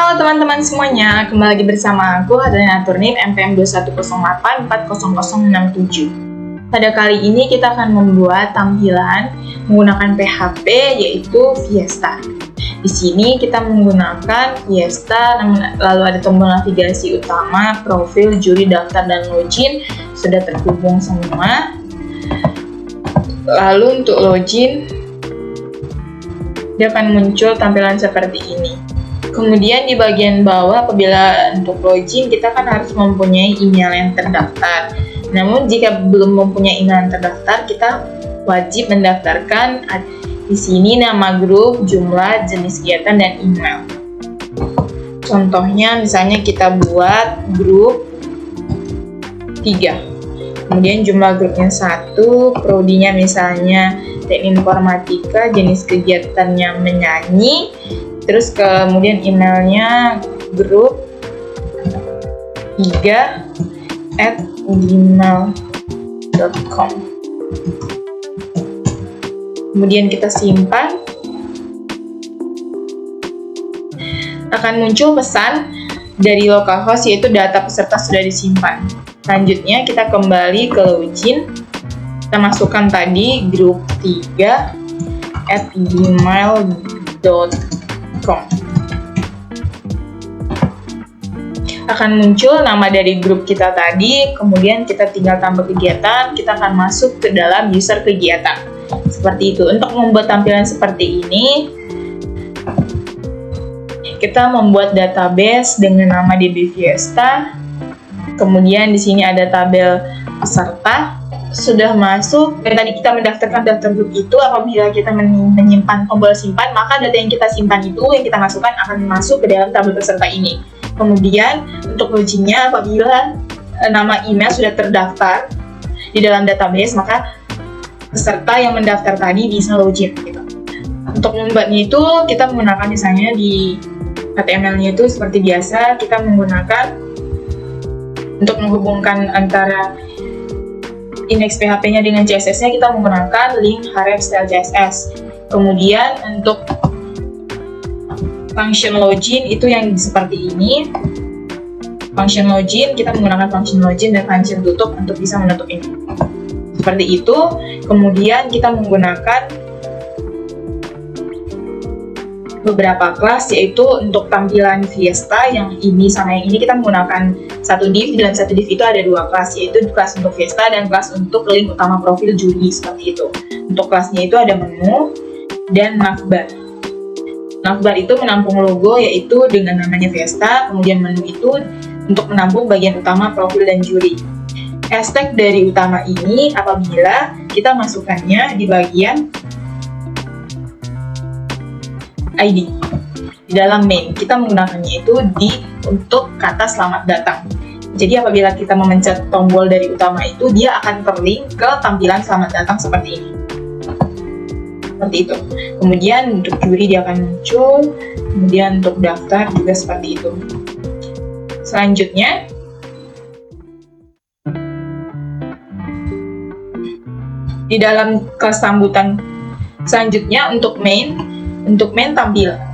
Halo teman-teman semuanya, kembali lagi bersama aku Adriana Turnip MPM 2108400067. Pada kali ini kita akan membuat tampilan menggunakan PHP yaitu Fiesta. Di sini kita menggunakan Fiesta, lalu ada tombol navigasi utama, profil, juri, daftar, dan login sudah terhubung semua. Lalu untuk login, dia akan muncul tampilan seperti ini. Kemudian di bagian bawah, apabila untuk login kita kan harus mempunyai email yang terdaftar. Namun jika belum mempunyai email yang terdaftar, kita wajib mendaftarkan di sini nama grup, jumlah, jenis kegiatan, dan email. Contohnya misalnya kita buat grup 3. Kemudian jumlah grupnya 1, prodinya misalnya teknik informatika, jenis kegiatannya menyanyi. Terus kemudian emailnya grup 3@gmail.com. Kemudian kita simpan. Akan muncul pesan dari localhost yaitu data peserta sudah disimpan. Selanjutnya kita kembali ke login. Kita masukkan tadi grup 3@gmail.com. Akan muncul nama dari grup kita tadi, kemudian kita tinggal tambah kegiatan, kita akan masuk ke dalam user kegiatan. Seperti itu. Untuk membuat tampilan seperti ini, kita membuat database dengan nama DB Fiesta. Kemudian di sini ada tabel peserta. Sudah masuk, dan tadi kita mendaftarkan daftar grup itu. Apabila kita menyimpan tombol simpan, maka data yang kita simpan itu, yang kita masukkan akan masuk ke dalam tabel peserta ini. Kemudian untuk loginnya, apabila nama email sudah terdaftar di dalam database, maka peserta yang mendaftar tadi bisa login gitu. Untuk membuatnya itu, kita menggunakan misalnya di HTML-nya itu seperti biasa, kita menggunakan untuk menghubungkan antara index PHP-nya dengan CSS-nya, kita menggunakan link href style CSS. Kemudian untuk function login itu yang seperti ini. Function login, kita menggunakan function login dan function tutup untuk bisa menutup ini. Seperti itu. Kemudian kita menggunakan beberapa kelas, yaitu untuk tampilan Fiesta yang ini sama yang ini kita menggunakan satu div. Dalam satu div itu ada dua kelas, yaitu kelas untuk Fiesta dan kelas untuk link utama profil juri, seperti itu. Untuk kelasnya itu ada menu dan navbar. Navbar itu menampung logo yaitu dengan namanya Fiesta, kemudian menu itu untuk menampung bagian utama profil dan juri. Hashtag dari utama ini apabila kita masukkannya di bagian ID. Di dalam main, kita menggunakannya itu untuk kata selamat datang. Jadi apabila kita memencet tombol dari utama itu, dia akan terlink ke tampilan selamat datang seperti ini. Seperti itu. Kemudian untuk juri dia akan muncul, kemudian untuk daftar juga seperti itu. Selanjutnya, di dalam kelas sambutan selanjutnya untuk main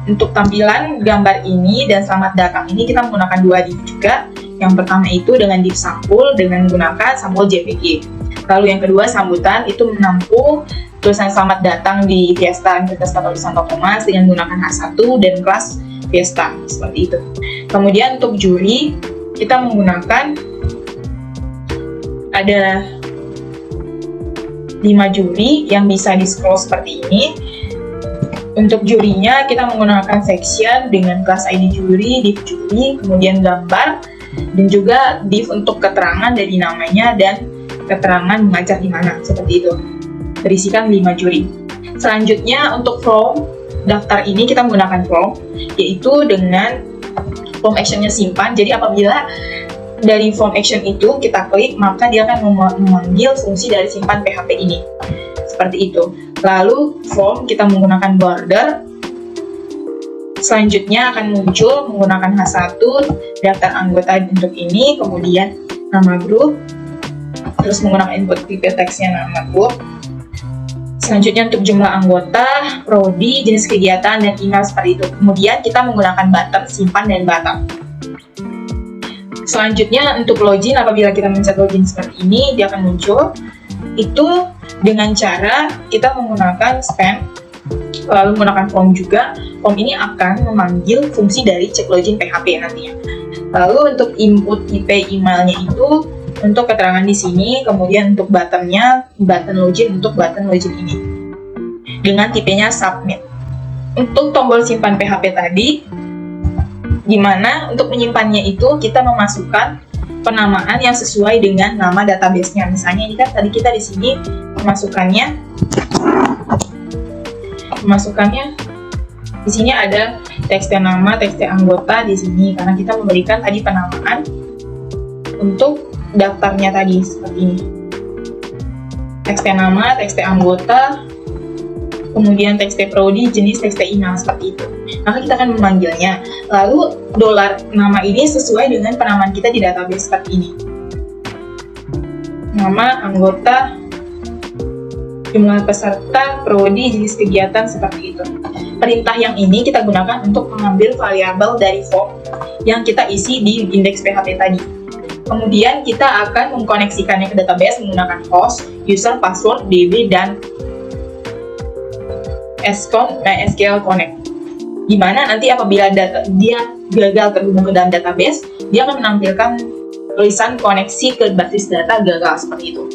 untuk tampilan gambar ini dan selamat datang ini kita menggunakan dua div juga. Yang pertama itu dengan div sampul dengan menggunakan sampul JPG. Lalu yang kedua sambutan itu menampung tulisan selamat datang di Fiesta Universitas Katolik Santo Thomas dengan menggunakan H1 dan kelas Fiesta seperti itu. Kemudian untuk juri kita menggunakan ada 5 juri yang bisa di scroll seperti ini. Untuk jurinya kita menggunakan section dengan kelas ID juri, div juri, kemudian gambar, dan juga div untuk keterangan dari namanya dan keterangan mengajar di mana, seperti itu. Berisikan 5 juri. Selanjutnya untuk form daftar ini kita menggunakan form, yaitu dengan form actionnya simpan. Jadi apabila dari form action itu kita klik, maka dia akan memanggil fungsi dari simpan PHP ini. Seperti itu. Lalu form kita menggunakan border. Selanjutnya akan muncul menggunakan H1 daftar anggota untuk ini, kemudian nama grup, terus menggunakan input tipe teksnya nama grup. Selanjutnya untuk jumlah anggota, prodi, jenis kegiatan, dan email seperti itu. Kemudian kita menggunakan button simpan dan backup. Selanjutnya untuk login, apabila kita mencet login seperti ini, dia akan muncul. Itu dengan cara kita menggunakan spam, lalu menggunakan form juga. Form ini akan memanggil fungsi dari cek login PHP nantinya. Lalu untuk input IP emailnya itu untuk keterangan di sini, kemudian untuk buttonnya, button login untuk button login ini dengan tipenya submit. Untuk tombol simpan PHP tadi, dimana untuk menyimpannya itu kita memasukkan penamaan yang sesuai dengan nama database-nya. Misalnya ini kan tadi kita di sini memasukkannya di sini ada teks nama, teks anggota di sini karena kita memberikan tadi penamaan untuk daftarnya tadi seperti ini. Teks nama, teks anggota, kemudian teks prodi, jenis teks email seperti itu. Maka kita akan memanggilnya. Lalu $nama ini sesuai dengan penamaan kita di database seperti ini. Nama, anggota, jumlah peserta, prodi, jenis kegiatan seperti itu. Perintah yang ini kita gunakan untuk mengambil variabel dari form yang kita isi di indeks PHP tadi. Kemudian kita akan mengkoneksikannya ke database menggunakan host, user, password, DB, dan SQL Connect. Dimana nanti apabila dia gagal terhubung ke dalam database, dia akan menampilkan tulisan koneksi ke basis data gagal seperti itu.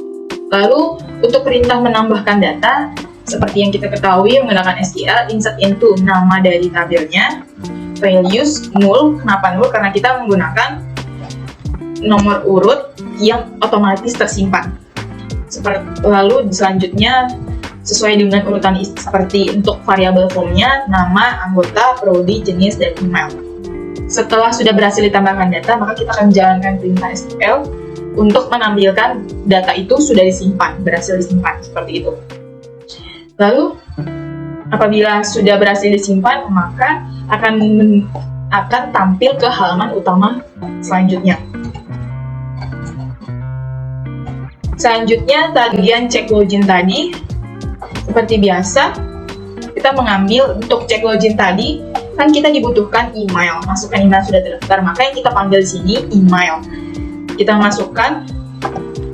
Lalu untuk perintah menambahkan data, seperti yang kita ketahui menggunakan SQL, insert into nama dari tabelnya, values null. Kenapa null? Karena kita menggunakan nomor urut yang otomatis tersimpan. Lalu selanjutnya sesuai dengan urutan seperti untuk variabel formnya, nama, anggota, prodi, jenis, dan email. Setelah sudah berhasil ditambahkan data, maka kita akan menjalankan perintah SQL untuk menampilkan data itu sudah disimpan, berhasil disimpan seperti itu. Lalu apabila sudah berhasil disimpan, maka akan tampil ke halaman utama selanjutnya. Selanjutnya bagian cek login tadi, seperti biasa kita mengambil untuk cek login tadi kan kita dibutuhkan email, masukkan email sudah terdaftar, maka yang kita panggil di sini email. Kita masukkan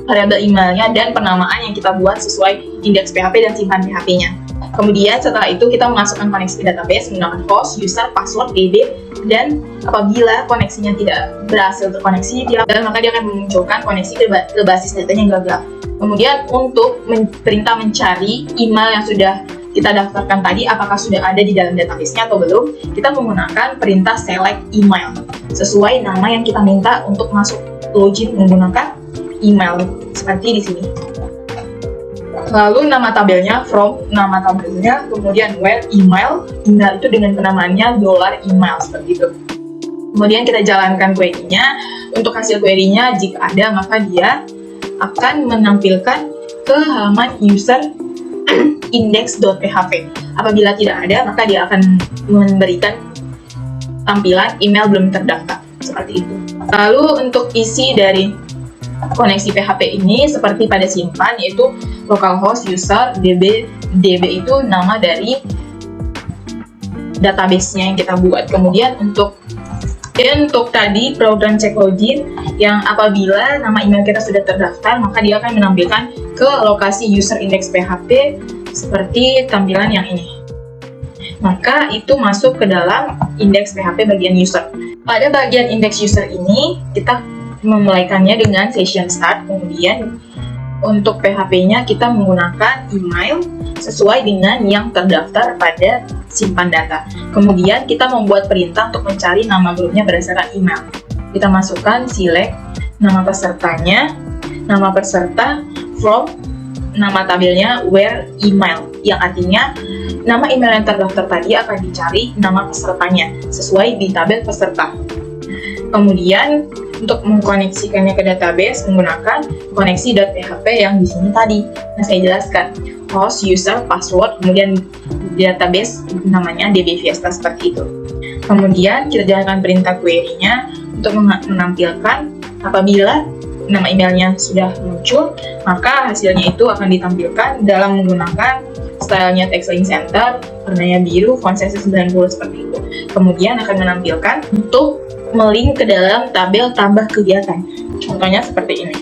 variabel emailnya dan penamaan yang kita buat sesuai indeks PHP dan simpan PHP-nya. Kemudian setelah itu kita memasukkan koneksi ke database menggunakan host, user, password, DB, dan apabila koneksinya tidak berhasil terkoneksi, maka dia akan memunculkan koneksi ke basis datanya yang gagal. Kemudian untuk perintah mencari email yang sudah kita daftarkan tadi, apakah sudah ada di dalam database-nya atau belum, kita menggunakan perintah select email sesuai nama yang kita minta untuk masuk login menggunakan email seperti di sini. Lalu nama tabelnya, from nama tabelnya, kemudian where email itu dengan penamaannya $email seperti itu. Kemudian kita jalankan query-nya. Untuk hasil query-nya jika ada, maka dia akan menampilkan ke halaman user index.php. Apabila tidak ada, maka dia akan memberikan tampilan email belum terdaftar seperti itu. Lalu untuk isi dari koneksi PHP ini seperti pada simpan, yaitu localhost, user, DB itu nama dari database-nya yang kita buat. Kemudian untuk tadi program cek login yang apabila nama email kita sudah terdaftar, maka dia akan menampilkan ke lokasi user index PHP seperti tampilan yang ini. Maka itu masuk ke dalam indeks PHP bagian user. Pada bagian indeks user ini kita memulaikannya dengan session start, kemudian untuk PHP-nya kita menggunakan email sesuai dengan yang terdaftar pada simpan data. Kemudian kita membuat perintah untuk mencari nama grupnya berdasarkan email. Kita masukkan select nama pesertanya, nama peserta, from nama tabelnya, where email, yang artinya nama email yang terdaftar tadi akan dicari nama pesertanya sesuai di tabel peserta. Kemudian untuk mengkoneksikannya ke database menggunakan koneksi.php yang di sini tadi yang saya jelaskan, host, user, password, kemudian database namanya DB Fiesta seperti itu. Kemudian kita jalankan perintah query-nya untuk menampilkan apabila nama emailnya sudah muncul, maka hasilnya itu akan ditampilkan dalam menggunakan stylenya Textline Center, warnanya biru, font size 90 seperti itu. Kemudian akan menampilkan untuk melink ke dalam tabel tambah kegiatan. Contohnya seperti ini.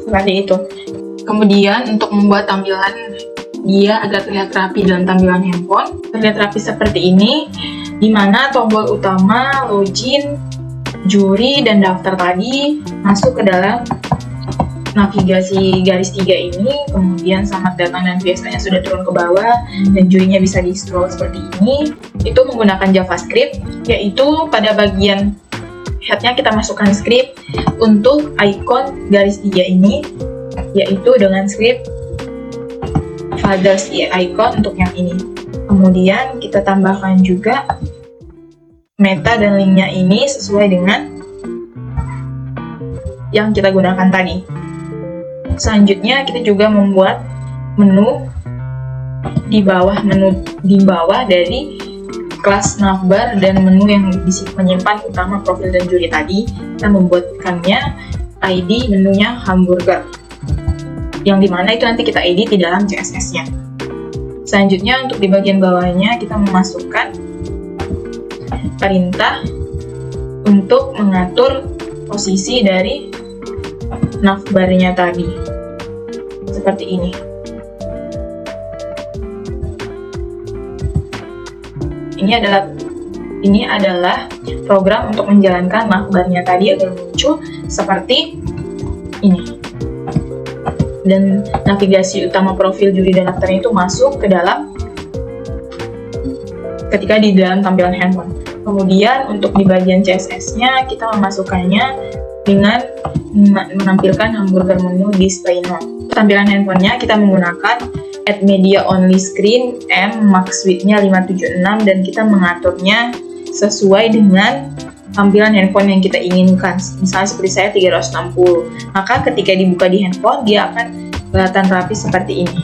Seperti itu. Kemudian untuk membuat tampilan dia agar terlihat rapi dalam tampilan handphone, terlihat rapi seperti ini, di mana tombol utama, login, juri, dan daftar tadi masuk ke dalam navigasi garis 3 ini. Kemudian selamat datang dan fiestanya sudah turun ke bawah, dan jurinya bisa di scroll seperti ini. Itu menggunakan JavaScript, yaitu pada bagian headnya kita masukkan script untuk icon garis 3 ini, yaitu dengan script Father's icon untuk yang ini. Kemudian kita tambahkan juga meta dan linknya ini sesuai dengan yang kita gunakan tadi. Selanjutnya kita juga membuat menu di bawah dari kelas navbar dan menu yang menyimpan utama profil dan juri tadi. Kita membuatkannya ID menunya hamburger, yang dimana itu nanti kita edit di dalam CSS-nya. Selanjutnya untuk di bagian bawahnya kita memasukkan perintah untuk mengatur posisi dari navbarnya tadi. Seperti ini. Ini adalah program untuk menjalankan navbarnya tadi agar muncul seperti ini. Dan navigasi utama profil juri dan daftarnya itu masuk ke dalam ketika di dalam tampilan handphone. Kemudian untuk di bagian CSS-nya kita memasukkannya dengan menampilkan hamburger menu display note. Tampilan handphonenya kita menggunakan add media only screen and max width-nya 576 dan kita mengaturnya sesuai dengan tampilan handphone yang kita inginkan. Misalnya seperti saya 360. Maka ketika dibuka di handphone dia akan kelihatan rapi seperti ini.